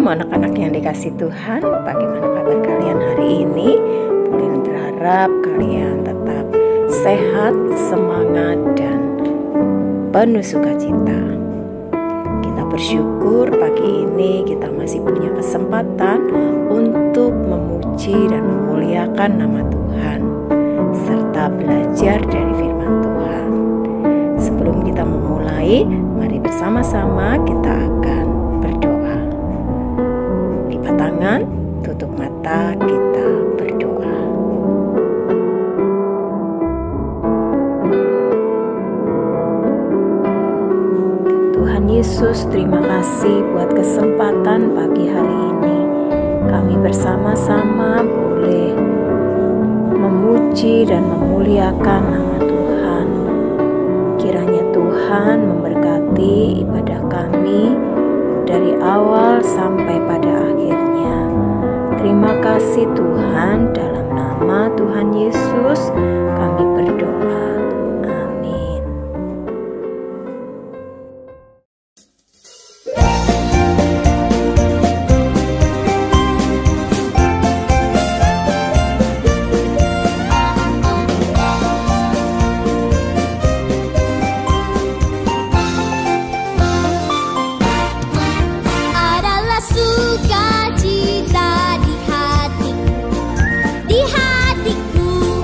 Shalom anak-anak yang dikasih Tuhan. Bagaimana kabar kalian hari ini? Boleh berharap kalian tetap sehat, semangat, dan penuh sukacita. Kita bersyukur pagi ini kita masih punya kesempatan untuk memuji dan memuliakan nama Tuhan serta belajar dari firman Tuhan. Sebelum kita memulai, mari bersama-sama kita akan berdoa. Lipat tangan, tutup mata, kita berdoa. Tuhan Yesus, terima kasih buat kesempatan pagi hari ini. Kami bersama-sama boleh memuji dan memuliakan nama Tuhan. Kiranya Tuhan memberkati ibadah kami dari awal sampai pada akhirnya. Terima kasih Tuhan, dalam nama Tuhan Yesus kami berdoa. Amin. Adalah sukacita di hatiku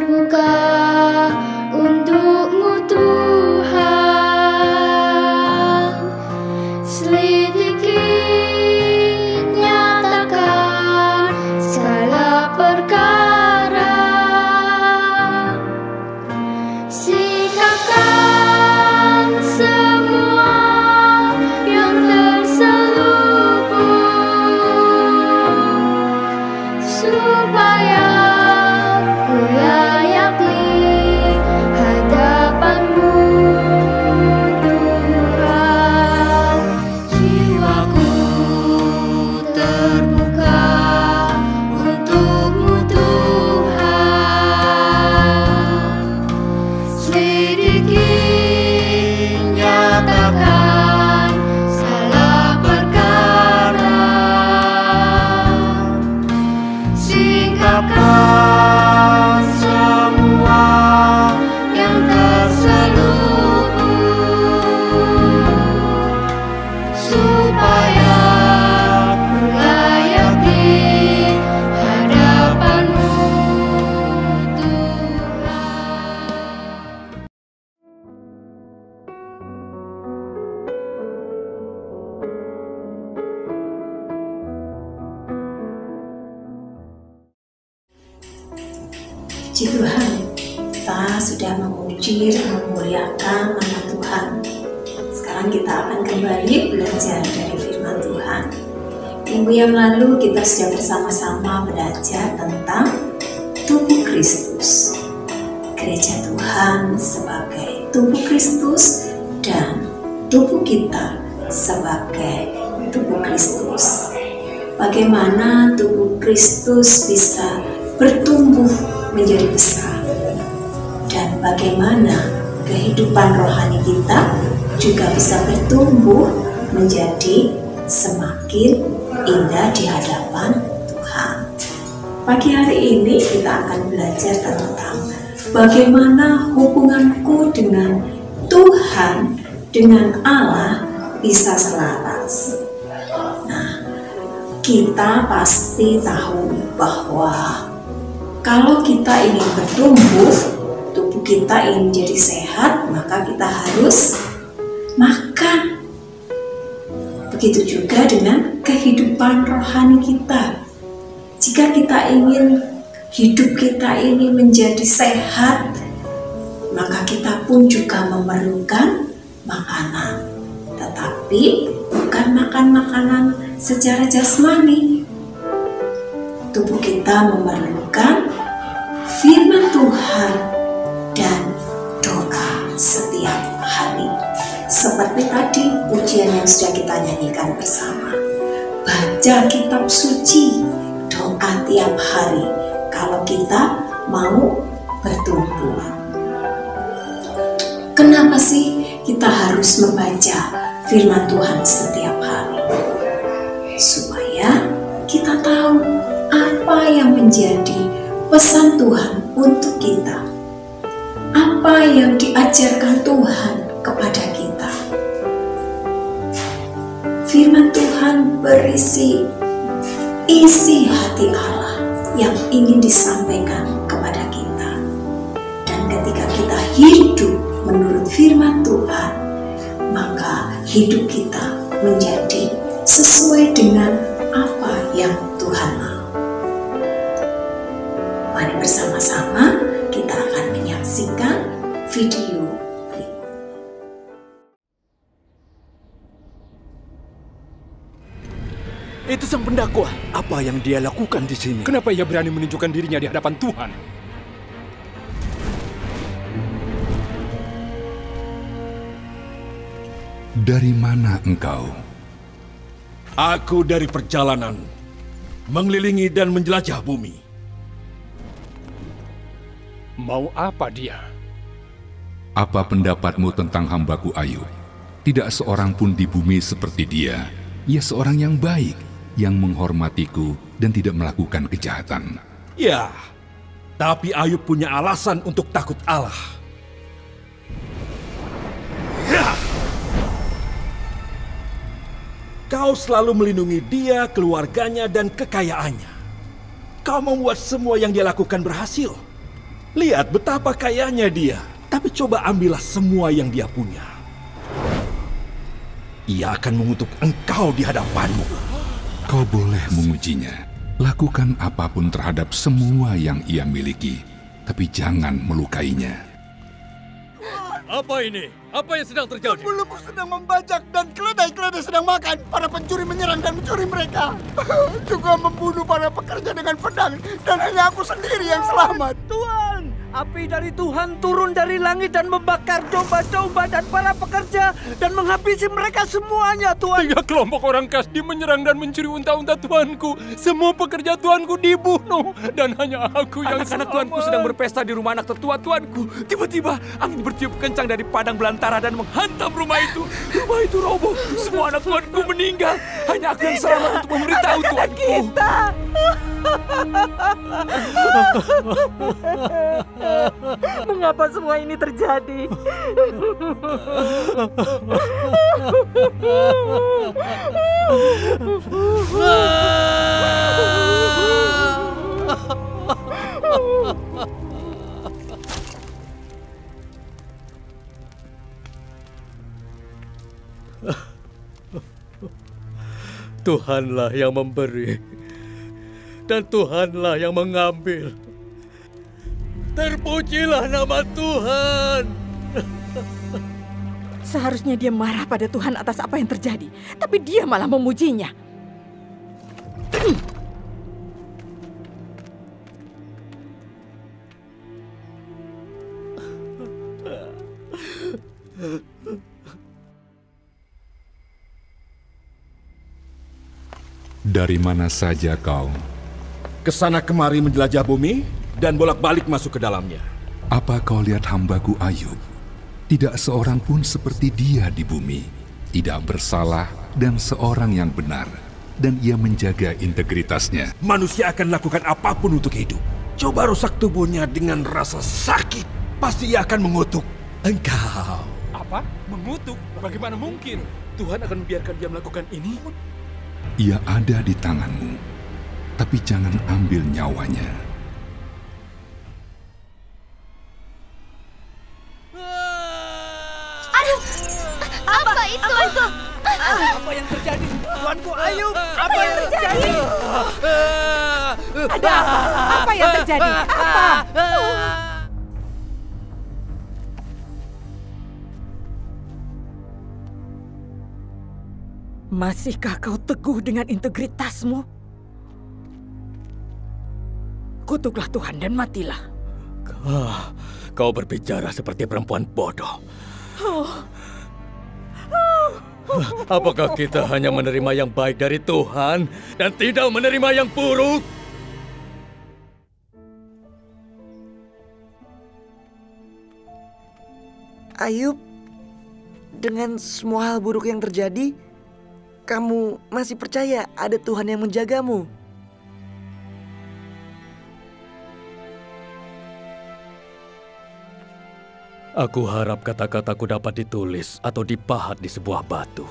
terbuka untukmu Tuhan. Selidiki, nyatakan segala perkara, singkapkan semua yang terselubung, supaya ku layak di hadapanmu Tuhan. Jiwaku terbuka untukmu Tuhan. Selidiki, nyatakan segala perkara, singkapkan semua yang terselubung, supaya ku layak di hadapanmu Tuhan. Puji Tuhan, kita sudah memuji dan memuliakan nama Tuhan. Sekarang kita akan kembali belajar dari firman Tuhan. Minggu yang lalu kita sudah bersama-sama belajar tentang tubuh Kristus. Gereja Tuhan sebagai tubuh Kristus dan tubuh kita sebagai tubuh Kristus. Bagaimana tubuh Kristus bisa bertumbuh menjadi besar, dan bagaimana kehidupan rohani kita juga bisa bertumbuh menjadi semakin indah di hadapan Tuhan. Pagi hari ini kita akan belajar tentang bagaimana hubunganku dengan Tuhan, dengan Allah bisa selaras. Nah, kita pasti tahu bahwa kalau kita ingin bertumbuh, tubuh kita ingin jadi sehat, maka kita harus makan. Begitu juga dengan kehidupan rohani kita. Jika kita ingin hidup kita ini menjadi sehat, maka kita pun juga memerlukan makanan. Tetapi bukan makan makanan secara jasmani. Tubuh kita memerlukan firman Tuhan dan doa setiap hari. Seperti tadi pujian yang sudah kita nyanyikan bersama. Baca kitab suci, doa tiap hari kalau kita mau bertumbuh. Kenapa sih kita harus membaca firman Tuhan setiap hari? Supaya kita tahu apa yang menjadi pesan Tuhan untuk kita, apa yang diajarkan Tuhan kepada kita. Firman Tuhan berisi isi hati Allah yang ingin disampaikan kepada kita. Dan ketika kita hidup menurut firman Tuhan, maka hidup kita menjadi sesuai dengan apa yang Tuhan mau. Mari bersama-sama kita akan menyaksikan video berikut. Itu sang pendakwa. Apa yang dia lakukan di sini? Kenapa ia berani menunjukkan dirinya di hadapan Tuhan? Dari mana engkau? Aku dari perjalanan, mengelilingi dan menjelajah bumi. Mau apa dia? Apa pendapatmu tentang hambaku Ayub? Tidak seorang pun di bumi seperti dia. Ia seorang yang baik, yang menghormatiku dan tidak melakukan kejahatan. Ya, tapi Ayub punya alasan untuk takut Allah. Ya! Kau selalu melindungi dia, keluarganya, dan kekayaannya. Kau membuat semua yang dia lakukan berhasil. Lihat betapa kayanya dia. Tapi coba ambillah semua yang dia punya. Ia akan mengutuk engkau di hadapanmu. Kau boleh mengujinya. Lakukan apapun terhadap semua yang ia miliki, tapi jangan melukainya. Apa ini? Apa yang sedang terjadi? Pembulumu sedang membajak dan keledai-keledai sedang makan. Para pencuri menyerang dan mencuri mereka. Juga membunuh para pekerja dengan pedang. Dan hanya aku sendiri yang selamat. Tuhan, api dari Tuhan turun dari langit dan membakar domba-domba dan para pekerja dan menghabisi mereka semuanya, Tuhan. 3 kelompok orang Kasdi menyerang dan mencuri unta-unta Tuanku. Semua pekerja Tuanku dibunuh dan hanya aku yang Anak-anak Tuanku sedang berpesta di rumah anak tertua Tuanku. Tiba-tiba angin bertiup kencang dari padang belantara dan menghantam rumah itu. Rumah itu roboh. Semua anak Tuanku meninggal. Hanya aku yang selamat untuk memberitahu Tuanku. Kita. Mengapa semua ini terjadi? Tuhanlah yang memberi, dan Tuhanlah yang mengambil. Terpujilah nama Tuhan. Seharusnya dia marah pada Tuhan atas apa yang terjadi, tapi dia malah memujinya. Dari mana saja kau? Kesana kemari menjelajah bumi dan bolak-balik masuk ke dalamnya. Apa kau lihat hambaku Ayub? Tidak seorang pun seperti dia di bumi. Tidak bersalah dan seorang yang benar. Dan ia menjaga integritasnya. Manusia akan lakukan apapun untuk hidup. Coba rusak tubuhnya dengan rasa sakit. Pasti ia akan mengutuk engkau. Apa? Mengutuk? Bagaimana mungkin? Tuhan akan membiarkan dia melakukan ini? Ia ada di tanganmu, tapi jangan ambil nyawanya. Aduh, apa itu? Apa yang terjadi? Tuanku Ayub, apa yang terjadi? Ada apa? Apa yang terjadi? Apa? Masihkah kau teguh dengan integritasmu? Kutuklah Tuhan dan matilah. Kau berbicara seperti perempuan bodoh. Apakah kita hanya menerima yang baik dari Tuhan dan tidak menerima yang buruk? Ayub, dengan semua hal buruk yang terjadi, kamu masih percaya ada Tuhan yang menjagamu? Aku harap kata-kataku dapat ditulis atau dipahat di sebuah batu.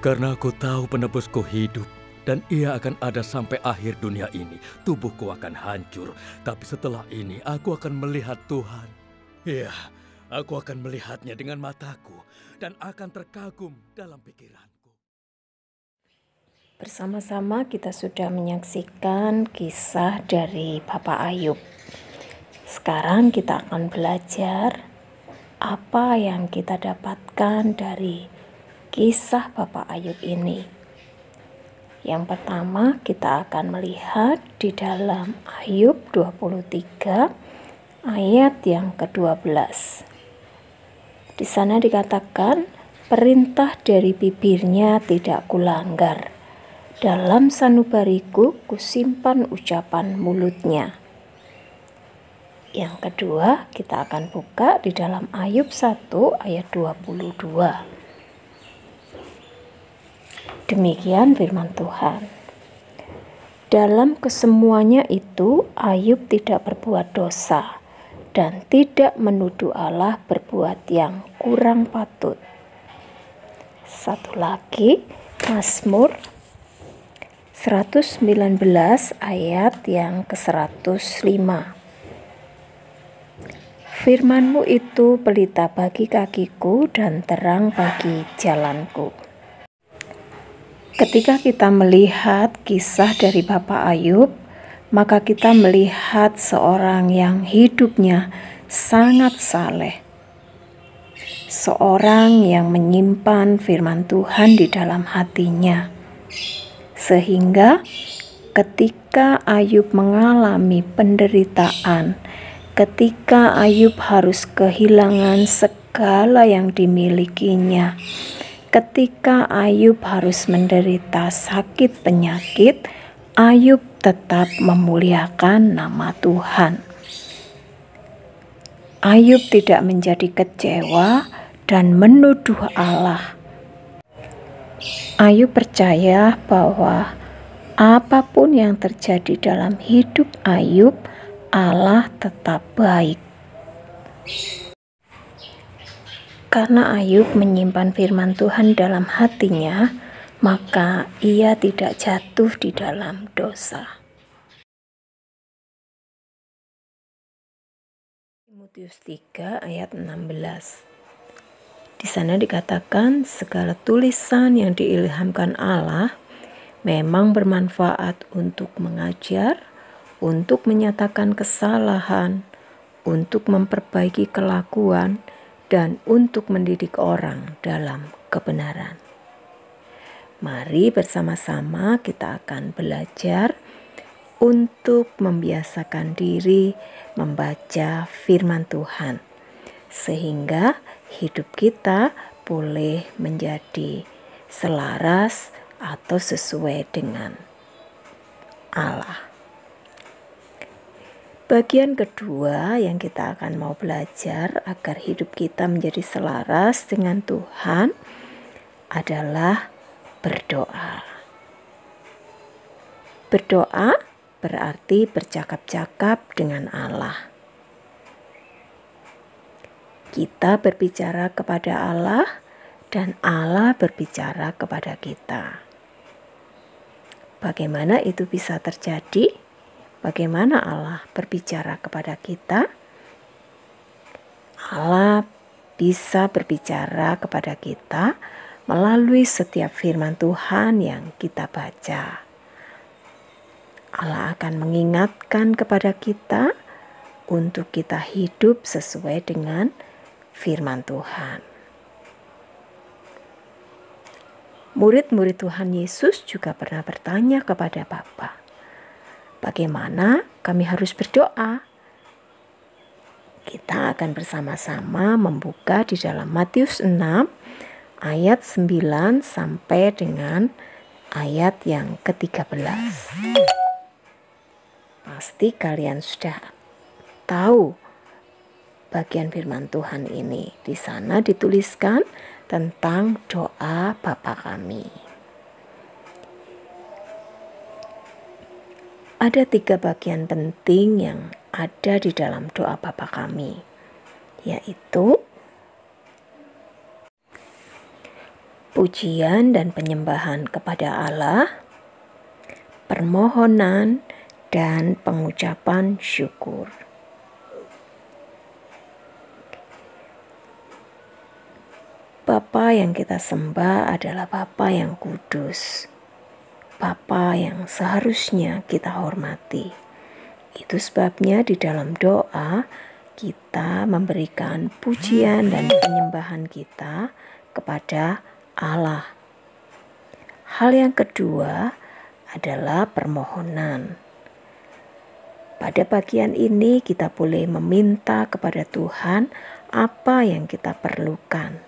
Karena aku tahu penebusku hidup dan ia akan ada sampai akhir dunia ini. Tubuhku akan hancur, tapi setelah ini aku akan melihat Tuhan. Iya, aku akan melihatnya dengan mataku dan akan terkagum dalam pikiranku. Bersama-sama kita sudah menyaksikan kisah dari Bapak Ayub. Sekarang kita akan belajar apa yang kita dapatkan dari kisah Bapak Ayub ini. Yang pertama kita akan melihat di dalam Ayub 23 ayat yang ke-12. Di sana dikatakan, perintah dari bibirnya tidak kulanggar. Dalam sanubariku kusimpan ucapan mulutnya. Yang kedua, kita akan buka di dalam Ayub 1 ayat 22. Demikian firman Tuhan. Dalam kesemuanya itu, Ayub tidak berbuat dosa dan tidak menuduh Allah berbuat yang kurang patut. Satu lagi, Mazmur 119 ayat yang ke-105. Firman-Mu itu pelita bagi kakiku dan terang bagi jalanku. Ketika kita melihat kisah dari Bapak Ayub, maka kita melihat seorang yang hidupnya sangat saleh. Seorang yang menyimpan firman Tuhan di dalam hatinya. Sehingga ketika Ayub mengalami penderitaan, ketika Ayub harus kehilangan segala yang dimilikinya, ketika Ayub harus menderita sakit penyakit, Ayub tetap memuliakan nama Tuhan. Ayub tidak menjadi kecewa dan menuduh Allah. Ayub percaya bahwa apapun yang terjadi dalam hidup Ayub, Allah tetap baik. Karena Ayub menyimpan firman Tuhan dalam hatinya, maka ia tidak jatuh di dalam dosa. Timotius 3 ayat 16. Di sana dikatakan segala tulisan yang diilhamkan Allah memang bermanfaat untuk mengajar, untuk menyatakan kesalahan, untuk memperbaiki kelakuan, dan untuk mendidik orang dalam kebenaran. Mari bersama-sama kita akan belajar untuk membiasakan diri membaca firman Tuhan, sehingga hidup kita boleh menjadi selaras atau sesuai dengan Allah. Bagian kedua yang kita akan mau belajar agar hidup kita menjadi selaras dengan Tuhan adalah berdoa. Berdoa berarti bercakap-cakap dengan Allah. Kita berbicara kepada Allah dan Allah berbicara kepada kita. Bagaimana itu bisa terjadi? Bagaimana Allah berbicara kepada kita? Allah bisa berbicara kepada kita melalui setiap firman Tuhan yang kita baca. Allah akan mengingatkan kepada kita untuk kita hidup sesuai dengan firman Tuhan. Murid-murid Tuhan Yesus juga pernah bertanya kepada Bapa, bagaimana kami harus berdoa? Kita akan bersama-sama membuka di dalam Matius 6 ayat 9 sampai dengan ayat yang ke-13. Pasti kalian sudah tahu bagian firman Tuhan ini. Di sana dituliskan tentang doa Bapa kami. Ada 3 bagian penting yang ada di dalam doa Bapa kami, yaitu pujian dan penyembahan kepada Allah, permohonan, dan pengucapan syukur. Bapa yang kita sembah adalah Bapa yang kudus, Bapa yang seharusnya kita hormati. Itu sebabnya di dalam doa kita memberikan pujian dan penyembahan kita kepada Allah. Hal yang kedua adalah permohonan. Pada bagian ini kita boleh meminta kepada Tuhan apa yang kita perlukan.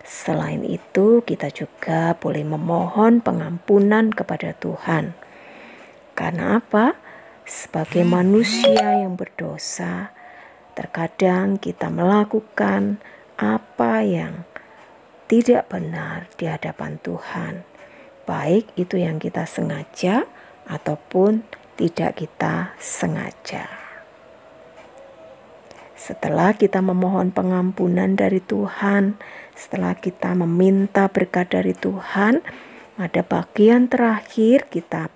Selain itu, kita juga boleh memohon pengampunan kepada Tuhan. Karena apa? Sebagai manusia yang berdosa, terkadang kita melakukan apa yang tidak benar di hadapan Tuhan. Baik itu yang kita sengaja ataupun tidak kita sengaja. Setelah kita memohon pengampunan dari Tuhan, setelah kita meminta berkat dari Tuhan, pada bagian terakhir kita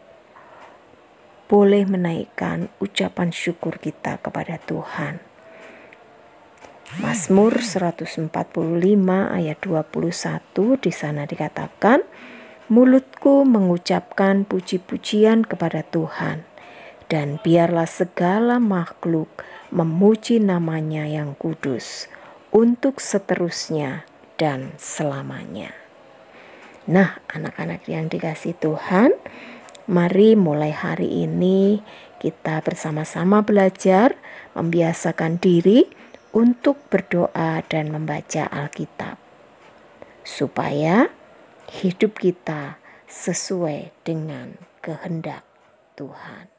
boleh menaikkan ucapan syukur kita kepada Tuhan. Mazmur 145 ayat 21 di sana dikatakan, mulutku mengucapkan puji-pujian kepada Tuhan, dan biarlah segala makhluk memuji namanya yang kudus untuk seterusnya dan selamanya. Nah, anak-anak yang dikasihi Tuhan, mari mulai hari ini kita bersama-sama belajar membiasakan diri untuk berdoa dan membaca Alkitab, supaya hidup kita sesuai dengan kehendak Tuhan.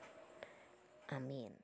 Amin.